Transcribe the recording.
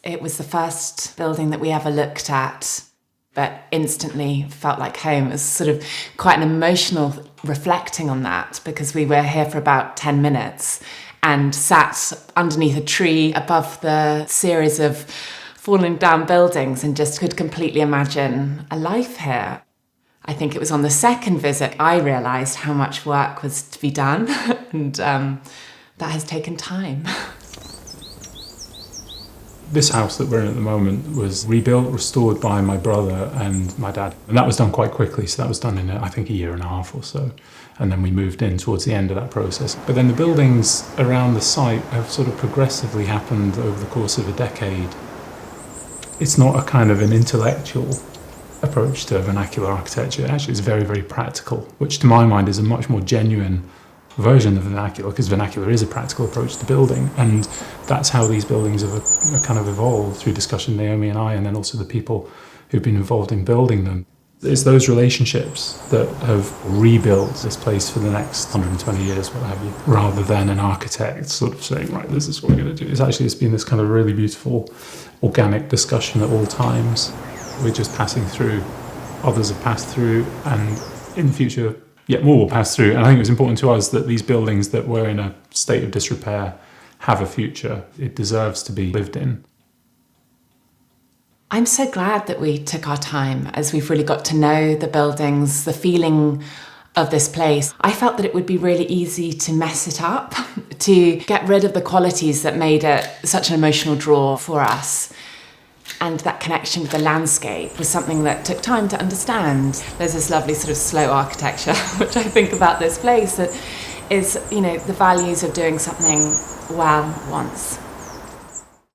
It was the first building that we ever looked at, but instantly felt like home. It was sort of quite an emotional reflecting on that, because we were here for about 10 minutes and sat underneath a tree above the series of falling down buildings and just could completely imagine a life here. I think it was on the second visit I realised how much work was to be done, and that has taken time. This house that we're in at the moment was rebuilt, restored by my brother and my dad. And that was done quite quickly, so that was done in, I think, a year and a half or so. And then we moved in towards the end of that process. But then the buildings around the site have sort of progressively happened over the course of a decade. It's not a kind of an intellectual approach to vernacular architecture. Actually, it's very, very practical, which to my mind is a much more genuine version of vernacular, because vernacular is a practical approach to building, and that's how these buildings have kind of evolved through discussion, Naomi and I, and then also the people who've been involved in building them. It's those relationships that have rebuilt this place for the next 120 years, what have you, rather than an architect sort of saying, right, this is what we're going to do. It's been this kind of really beautiful organic discussion at all times. We're just passing through, others have passed through, and in the future yet more will pass through. And I think it was important to us that these buildings that were in a state of disrepair have a future. It deserves to be lived in. I'm so glad that we took our time, as we've really got to know the buildings, the feeling of this place. I felt that it would be really easy to mess it up, to get rid of the qualities that made it such an emotional draw for us. And that connection with the landscape was something that took time to understand. There's this lovely sort of slow architecture, which I think about this place, that is, the values of doing something well once.